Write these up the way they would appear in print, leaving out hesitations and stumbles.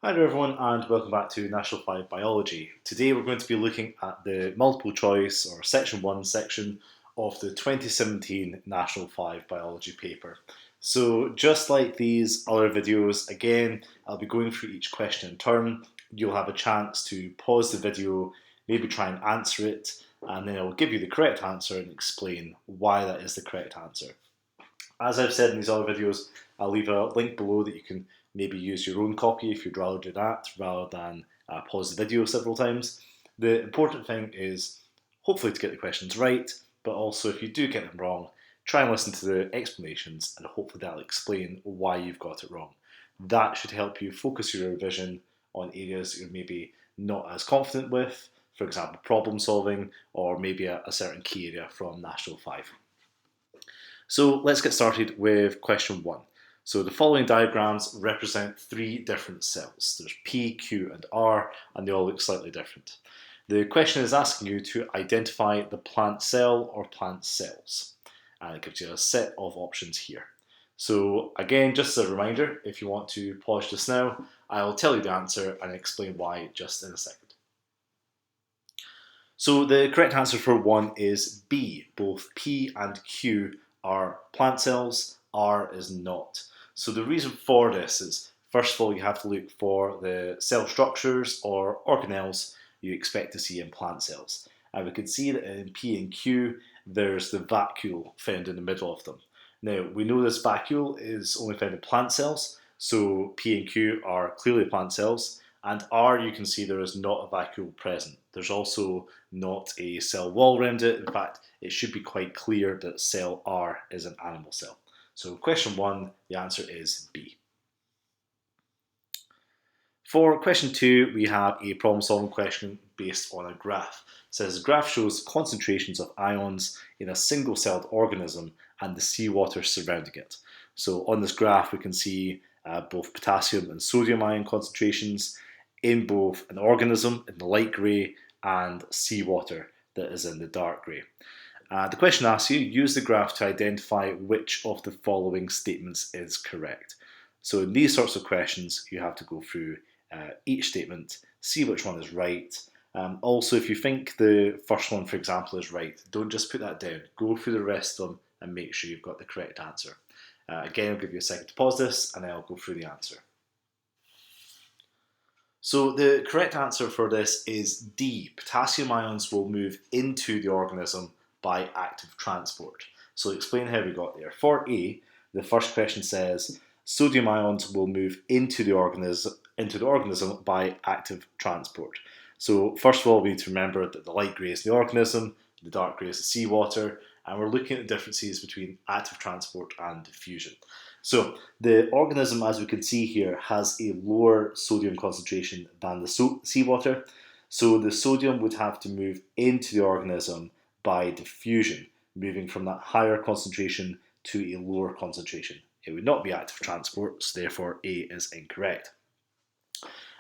Hi there everyone and welcome back to National 5 Biology. Today we're going to be looking at the multiple choice or section 1 section of the 2017 National 5 Biology paper. So just like these other videos, again I'll be going through each question in turn. You'll have a chance to pause the video, maybe try and answer it, and then I'll give you the correct answer and explain why that is the correct answer. As I've said in these other videos, I'll leave a link below that you can maybe use your own copy if you'd rather do that rather than pause the video several times. The important thing is hopefully to get the questions right, but also if you do get them wrong, try and listen to the explanations and hopefully that'll explain why you've got it wrong. That should help you focus your revision on areas that you're maybe not as confident with, for example problem solving or maybe a certain key area from National 5. So let's get started with question 1. So the following diagrams represent three different cells. There's P, Q and R and they all look slightly different. The question is asking you to identify the plant cell or plant cells. And it gives you a set of options here. So again, just as a reminder, if you want to pause just now, I'll tell you the answer and explain why just in a second. So the correct answer for 1 is B. Both P and Q are plant cells, R is not. So the reason for this is, first of all, you have to look for the cell structures or organelles you expect to see in plant cells. And we can see that in P and Q, there's the vacuole found in the middle of them. Now, we know this vacuole is only found in plant cells, so P and Q are clearly plant cells, and R, you can see there is not a vacuole present. There's also not a cell wall around it. In fact, it should be quite clear that cell R is an animal cell. So question 1, the answer is B. For question 2, we have a problem solving question based on a graph. It says the graph shows concentrations of ions in a single celled organism and the seawater surrounding it. So on this graph we can see both potassium and sodium ion concentrations in both an organism in the light grey and seawater that is in the dark grey. The question asks you, use the graph to identify which of the following statements is correct. So in these sorts of questions, you have to go through each statement, see which one is right. Also, if you think the first one, for example, is right, don't just put that down. Go through the rest of them and make sure you've got the correct answer. Again, I'll give you a second to pause this and then I'll go through the answer. So the correct answer for this is D. Potassium ions will move into the organism by active transport. So explain how we got there. For A, the first question says sodium ions will move into the organism by active transport. So first of all, we need to remember that the light grey is the organism, the dark grey is the seawater, and we're looking at the differences between active transport and diffusion. So the organism, as we can see here, has a lower sodium concentration than the seawater. So the sodium would have to move into the organism by diffusion, moving from that higher concentration to a lower concentration. It would not be active transport, so therefore A is incorrect.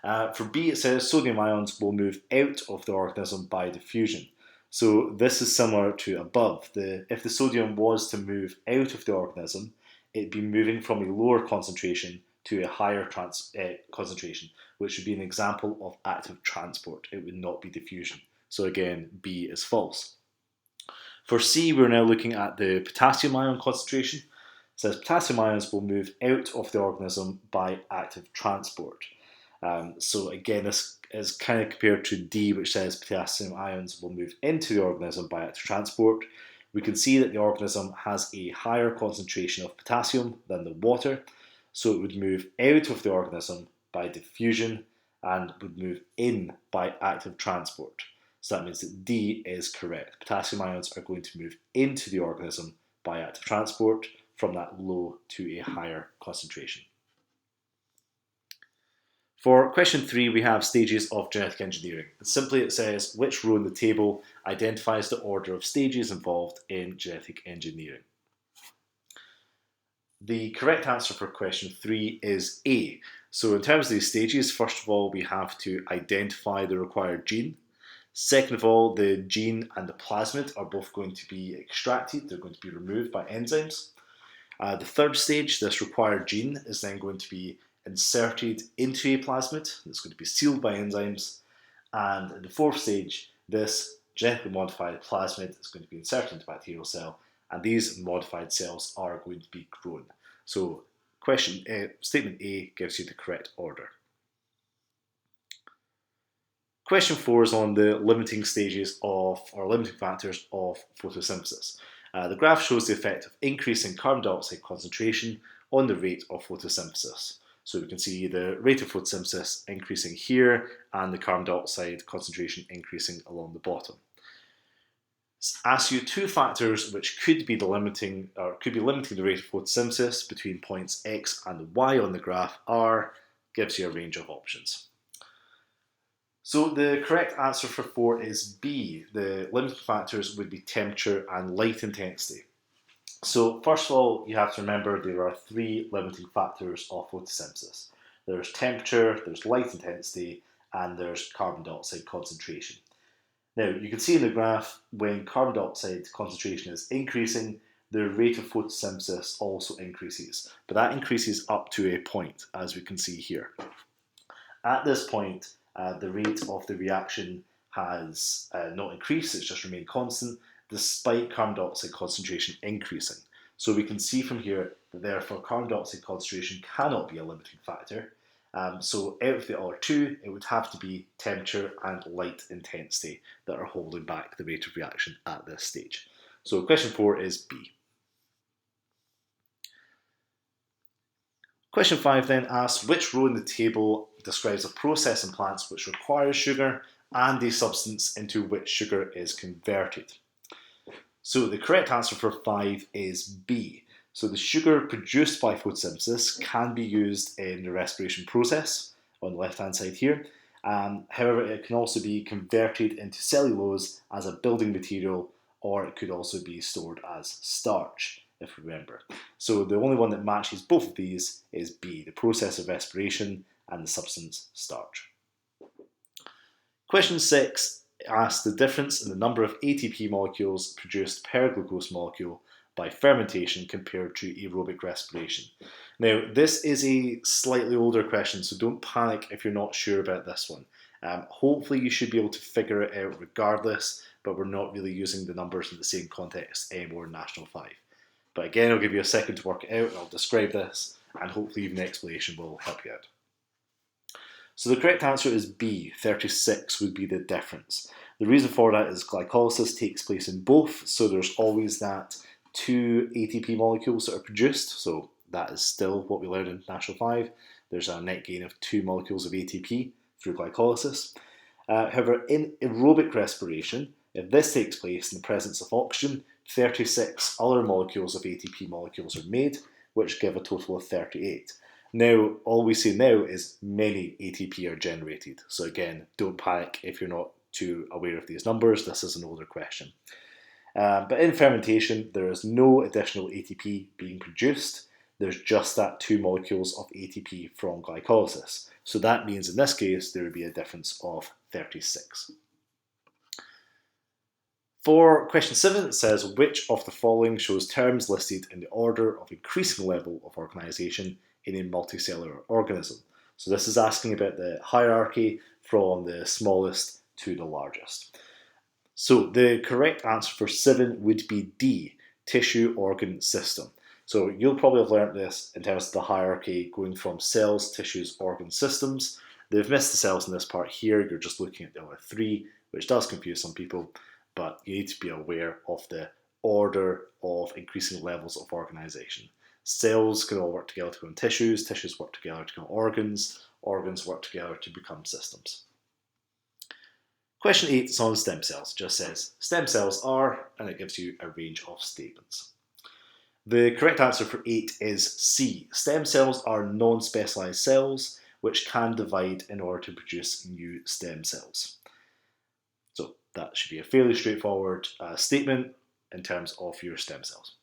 For B, it says sodium ions will move out of the organism by diffusion. So this is similar to above. If the sodium was to move out of the organism, it'd be moving from a lower concentration to a higher concentration, which would be an example of active transport. It would not be diffusion. So again, B is false. For C, we're now looking at the potassium ion concentration. It says potassium ions will move out of the organism by active transport. So again, this is kind of compared to D, which says potassium ions will move into the organism by active transport. We can see that the organism has a higher concentration of potassium than the water, so it would move out of the organism by diffusion and would move in by active transport. So that means that D is correct. Potassium ions are going to move into the organism by active transport from that low to a higher concentration. For question 3, we have stages of genetic engineering. And simply it says which row in the table identifies the order of stages involved in genetic engineering. The correct answer for question 3 is A. So in terms of these stages, first of all, we have to identify the required gene. Second of all, the gene and the plasmid are both going to be extracted. They're going to be removed by enzymes. The third stage, this required gene, is then going to be inserted into a plasmid that's going to be sealed by enzymes. And in the fourth stage, this genetically modified plasmid is going to be inserted into a bacterial cell, and these modified cells are going to be grown. So statement A gives you the correct order. Question 4 is on the limiting stages of, or limiting factors of photosynthesis. The graph shows the effect of increasing carbon dioxide concentration on the rate of photosynthesis. So we can see the rate of photosynthesis increasing here and the carbon dioxide concentration increasing along the bottom. It asks you two factors which could be limiting the rate of photosynthesis between points X and Y on the graph gives you a range of options. So the correct answer for 4 is B. The limiting factors would be temperature and light intensity. So first of all, you have to remember there are 3 limiting factors of photosynthesis. There's temperature, there's light intensity, and there's carbon dioxide concentration. Now, you can see in the graph, when carbon dioxide concentration is increasing, the rate of photosynthesis also increases, but that increases up to a point, as we can see here. At this point, the rate of the reaction has not increased, it's just remained constant, despite carbon dioxide concentration increasing. So we can see from here that therefore carbon dioxide concentration cannot be a limiting factor. So out of the other two, it would have to be temperature and light intensity that are holding back the rate of reaction at this stage. So question 4 is B. Question 5 then asks which row in the table describes a process in plants which requires sugar and a substance into which sugar is converted. So the correct answer for 5 is B. So the sugar produced by photosynthesis can be used in the respiration process on the left hand side here. However, it can also be converted into cellulose as a building material, or it could also be stored as starch, if you remember. So the only one that matches both of these is B, the process of respiration, and the substance starch. Question 6 asks the difference in the number of ATP molecules produced per glucose molecule by fermentation compared to aerobic respiration. Now, this is a slightly older question, so don't panic if you're not sure about this one. Hopefully you should be able to figure it out regardless, but we're not really using the numbers in the same context anymore in National 5. But again, I'll give you a second to work it out, and I'll describe this, and hopefully even the explanation will help you out. So the correct answer is B, 36 would be the difference. The reason for that is glycolysis takes place in both, so there's always that 2 ATP molecules that are produced, so that is still what we learned in National 5. There's a net gain of 2 molecules of ATP through glycolysis. However, in aerobic respiration, if this takes place in the presence of oxygen, 36 other molecules of ATP molecules are made, which give a total of 38. Now, all we say now is many ATP are generated. So again, don't panic if you're not too aware of these numbers. This is an older question. But in fermentation, there is no additional ATP being produced. There's just that 2 molecules of ATP from glycolysis. So that means in this case, there would be a difference of 36. For question 7, it says, which of the following shows terms listed in the order of increasing level of organisation in a multicellular organism? So this is asking about the hierarchy from the smallest to the largest. So the correct answer for 7 would be D, tissue organ system. So you'll probably have learnt this in terms of the hierarchy going from cells, tissues, organ systems. They've missed the cells in this part here. You're just looking at the other 3, which does confuse some people, but you need to be aware of the order of increasing levels of organisation. Cells can all work together to become tissues, tissues work together to become organs, organs work together to become systems. Question 8 is on stem cells. It just says stem cells are, and it gives you a range of statements. The correct answer for 8 is C. Stem cells are non-specialised cells which can divide in order to produce new stem cells. So that should be a fairly straightforward statement in terms of your stem cells.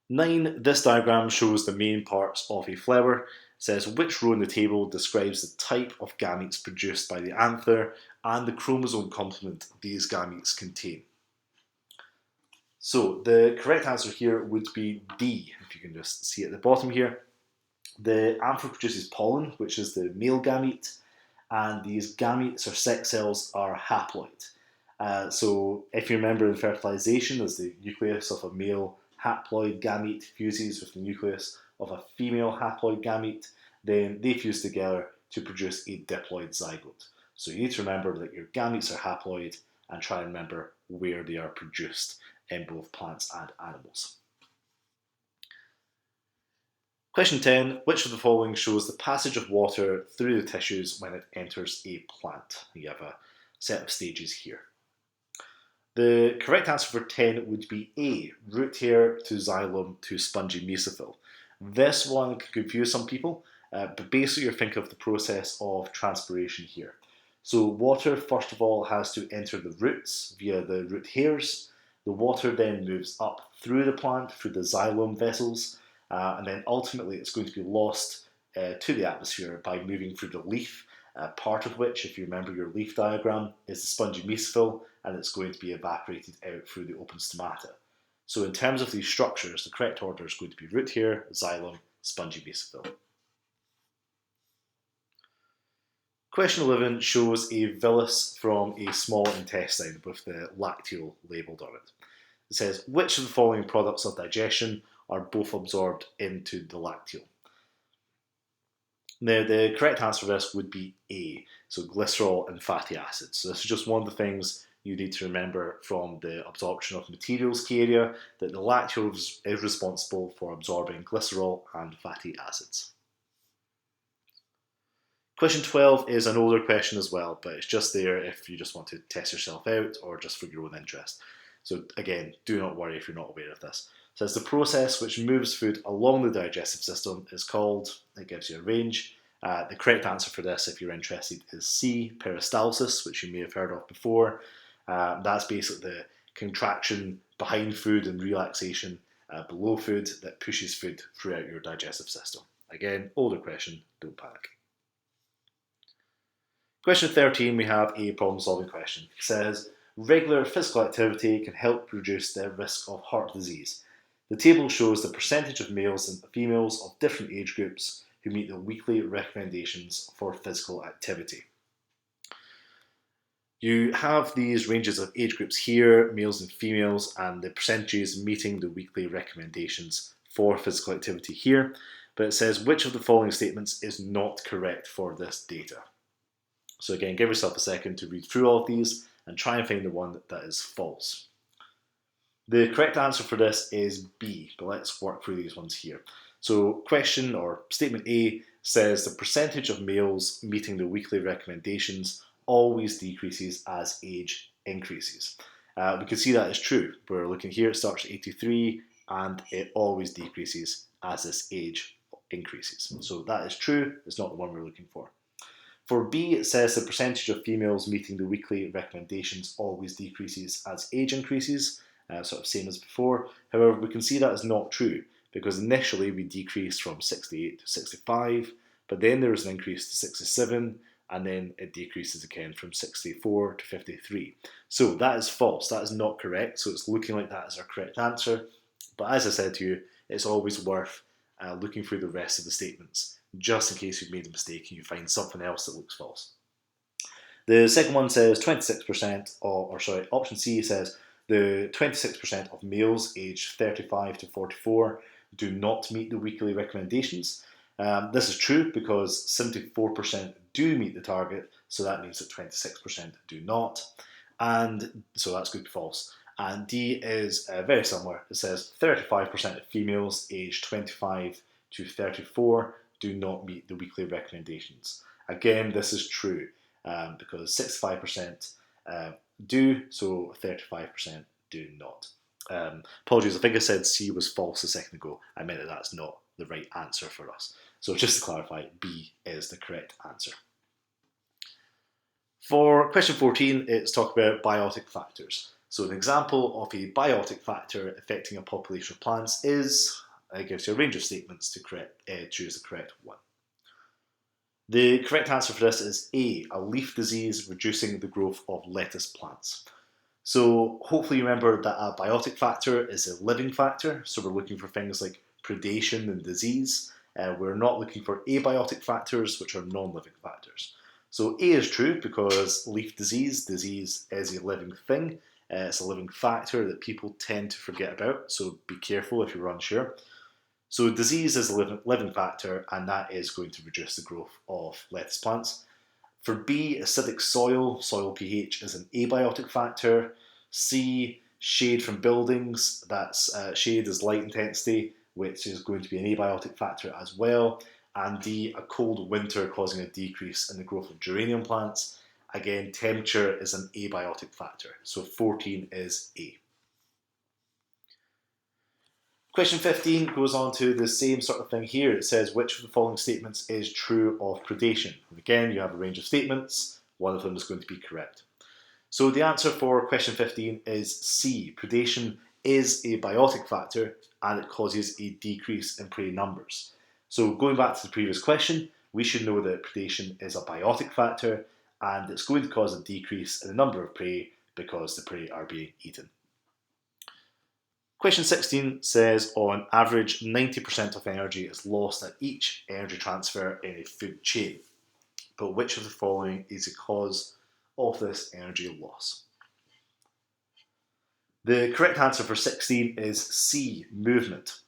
9. This diagram shows the main parts of a flower. It says which row in the table describes the type of gametes produced by the anther and the chromosome complement these gametes contain. So the correct answer here would be D, if you can just see at the bottom here. The anther produces pollen, which is the male gamete, and these gametes or sex cells are haploid. So if you remember in fertilization, as the nucleus of a male haploid gamete fuses with the nucleus of a female haploid gamete, then they fuse together to produce a diploid zygote. So you need to remember that your gametes are haploid and try and remember where they are produced in both plants and animals. Question 10. Which of the following shows the passage of water through the tissues when it enters a plant? You have a set of stages here. The correct answer for 10 would be A, root hair to xylem to spongy mesophyll. This one can confuse some people, but basically you're thinking of the process of transpiration here. So water, first of all, has to enter the roots via the root hairs. The water then moves up through the plant, through the xylem vessels, and then ultimately it's going to be lost to the atmosphere by moving through the leaf, part of which, if you remember your leaf diagram, is the spongy mesophyll, and it's going to be evaporated out through the open stomata. So in terms of these structures, the correct order is going to be root hair, xylem, spongy mesophyll. Question 11 shows a villus from a small intestine with the lacteal labelled on it. It says, which of the following products of digestion are both absorbed into the lacteal? Now, the correct answer for this would be A, so glycerol and fatty acids. So this is just one of the things you need to remember from the absorption of materials key area, that the lacteal is responsible for absorbing glycerol and fatty acids. Question 12 is an older question as well, but it's just there if you just want to test yourself out or just for your own interest. So again, do not worry if you're not aware of this. It says the process which moves food along the digestive system is called, it gives you a range. The correct answer for this, if you're interested, is C, peristalsis, which you may have heard of before. That's basically the contraction behind food and relaxation below food that pushes food throughout your digestive system. Again, older question, don't panic. Question 13, we have a problem-solving question. It says, regular physical activity can help reduce the risk of heart disease. The table shows the percentage of males and females of different age groups who meet the weekly recommendations for physical activity. You have these ranges of age groups here, males and females, and the percentages meeting the weekly recommendations for physical activity here. But it says which of the following statements is not correct for this data. So again, give yourself a second to read through all of these and try and find the one that is false. The correct answer for this is B, but let's work through these ones here. So question or statement A says the percentage of males meeting the weekly recommendations always decreases as age increases. We can see that is true. We're looking here, it starts at 83 and it always decreases as this age increases. So that is true, it's not the one we're looking for. For B, it says the percentage of females meeting the weekly recommendations always decreases as age increases, sort of same as before. However, we can see that is not true because initially we decreased from 68 to 65, but then there was an increase to 67, and then it decreases again from 64 to 53. So that is false, that is not correct, so it's looking like that is our correct answer. But as I said to you, it's always worth looking through the rest of the statements, just in case you've made a mistake and you find something else that looks false. The second one says 26%, option C says the 26% of males aged 35 to 44 do not meet the weekly recommendations. This is true because 74% do meet the target, so that means that 26% do not, and so that's going to be false. And D is very similar. It says 35% of females aged 25 to 34 do not meet the weekly recommendations. Again, this is true because 65% do, so 35% do not. Apologies, I think I said C was false a second ago. I meant that that's not the right answer for us. So just to clarify, B is the correct answer. For question 14, it's talk about biotic factors. So an example of a biotic factor affecting a population of plants is, it gives you a range of statements to choose the correct one. The correct answer for this is A, a leaf disease reducing the growth of lettuce plants. So hopefully you remember that a biotic factor is a living factor, so we're looking for things like predation and disease. We're not looking for abiotic factors, which are non-living factors. So A is true because leaf disease is a living thing. It's a living factor that people tend to forget about, so be careful if you're unsure. So disease is a living factor, and that is going to reduce the growth of lettuce plants. For B, acidic soil pH is an abiotic factor. C, shade from buildings, that's shade is light intensity, which is going to be an abiotic factor as well. And D, a cold winter causing a decrease in the growth of geranium plants. Again, temperature is an abiotic factor, so 14 is A. Question 15 goes on to the same sort of thing here. It says, which of the following statements is true of predation? And again, you have a range of statements. One of them is going to be correct. So the answer for question 15 is C. Predation is a biotic factor and it causes a decrease in prey numbers. So going back to the previous question, we should know that predation is a biotic factor and it's going to cause a decrease in the number of prey because the prey are being eaten. Question 16 says, on average, 90% of energy is lost at each energy transfer in a food chain. But which of the following is the cause of this energy loss? The correct answer for 16 is C, movement.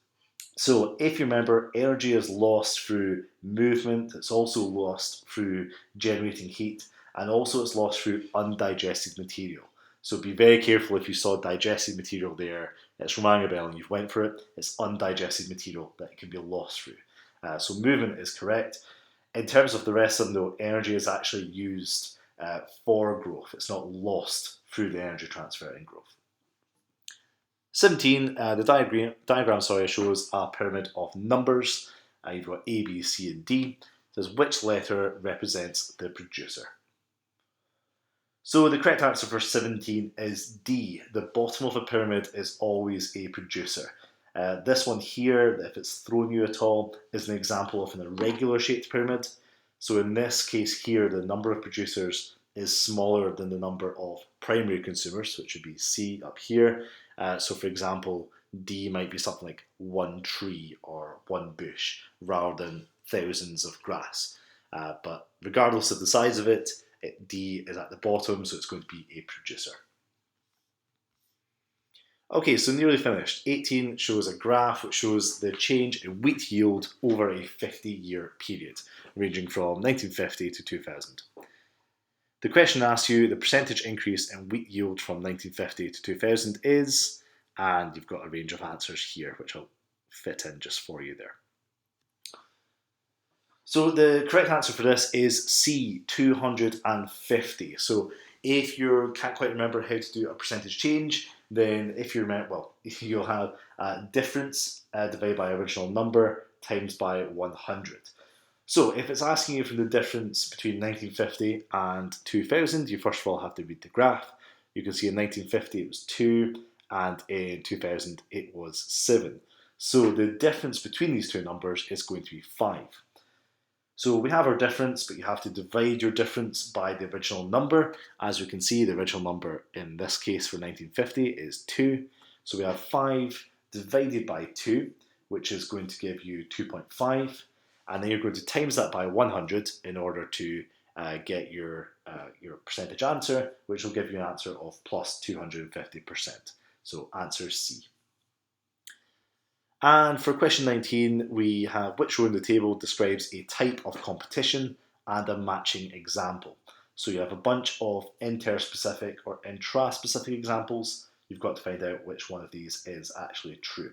So if you remember, energy is lost through movement, it's also lost through generating heat, and also it's lost through undigested material. So be very careful if you saw digested material there. It's ringing a bell and you've went for it. It's undigested material that can be lost through. So movement is correct. In terms of the rest of them though, energy is actually used for growth. It's not lost through the energy transfer in growth. 17, the diagram shows a pyramid of numbers. You've got A, B, C and D. It says which letter represents the producer. So the correct answer for 17 is D. The bottom of a pyramid is always a producer. This one here, if it's thrown you at all, is an example of an irregular shaped pyramid. So in this case here, the number of producers is smaller than the number of primary consumers, which would be C up here. So for example, D might be something like one tree or one bush rather than thousands of grass. But regardless of the size of it, D is at the bottom, so it's going to be a producer. Okay, so nearly finished. 18 shows a graph which shows the change in wheat yield over a 50-year period, ranging from 1950 to 2000. The question asks you the percentage increase in wheat yield from 1950 to 2000 is, and you've got a range of answers here, which I'll fit in just for you there. So the correct answer for this is C, 250. So if you can't quite remember how to do a percentage change, then if you remember, well, you'll have difference divided by original number times by 100. So if it's asking you for the difference between 1950 and 2000, you first of all have to read the graph. You can see in 1950 it was 2 and in 2000 it was 7. So the difference between these two numbers is going to be 5. So we have our difference, but you have to divide your difference by the original number. As we can see, the original number in this case for 1950 is 2. So we have 5 divided by 2, which is going to give you 2.5. And then you're going to times that by 100 in order to get your percentage answer, which will give you an answer of plus 250%. So answer C. And for question 19, we have which row in the table describes a type of competition and a matching example. So you have a bunch of interspecific or intraspecific examples. You've got to find out which one of these is actually true.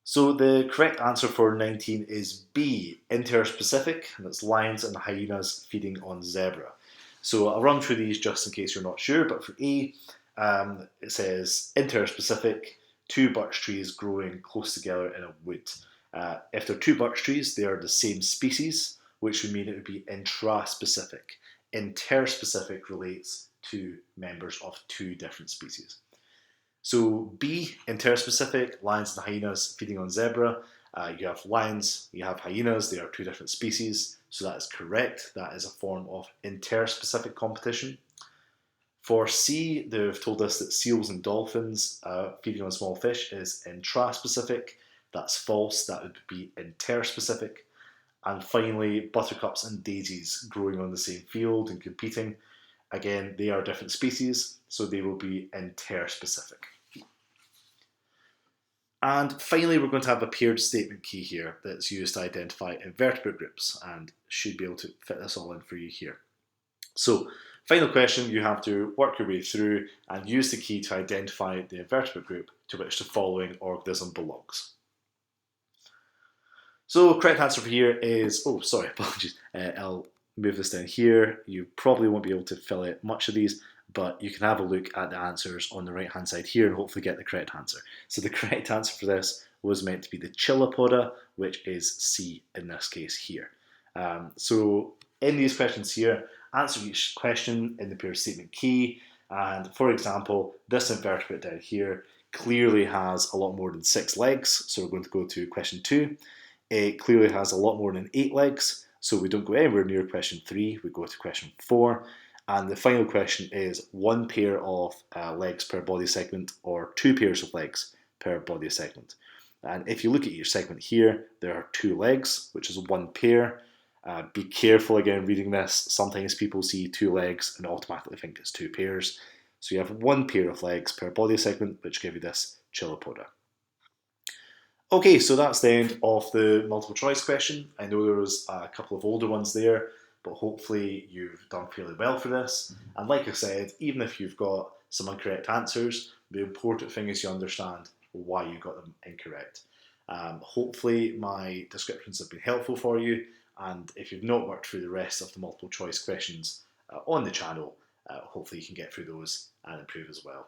So the correct answer for 19 is B, interspecific, and it's lions and hyenas feeding on zebra. So I'll run through these just in case you're not sure, but for A, it says interspecific, 2 birch trees growing close together in a wood. If they're 2 birch trees, they are the same species, which would mean it would be intraspecific. Interspecific relates to members of 2 different species. So B, interspecific, lions and hyenas feeding on zebra. You have lions, you have hyenas, they are 2 different species, so that is correct. That is a form of interspecific competition. For C, they've told us that seals and dolphins feeding on small fish is intraspecific. That's false, that would be interspecific. And finally, buttercups and daisies growing on the same field and competing. Again, they are different species, so they will be interspecific. And finally, we're going to have a paired statement key here that's used to identify invertebrate groups, and should be able to fit this all in for you here. So, final question, you have to work your way through and use the key to identify the invertebrate group to which the following organism belongs. So, correct answer for here is, oh, sorry, apologies. I'll move this down here. You probably won't be able to fill out much of these, but you can have a look at the answers on the right hand side here and hopefully get the correct answer. So the correct answer for this was meant to be the Chilopoda, which is C in this case here. So in these questions here, answer each question in the paired statement key. And for example, this invertebrate down here clearly has a lot more than 6 legs. So we're going to go to question 2. It clearly has a lot more than 8 legs. So we don't go anywhere near question 3, we go to question 4. And the final question is 1 pair of legs per body segment or 2 pairs of legs per body segment. And if you look at your segment here, there are 2 legs, which is 1 pair. Be careful again reading this. Sometimes people see 2 legs and automatically think it's 2 pairs. So you have 1 pair of legs per body segment, which give you this Chilopoda. Okay, so that's the end of the multiple choice question. I know there was a couple of older ones there, but hopefully you've done fairly well for this. And like I said, even if you've got some incorrect answers, the important thing is you understand why you got them incorrect. Hopefully my descriptions have been helpful for you, and if you've not worked through the rest of the multiple choice questions on the channel, hopefully you can get through those and improve as well.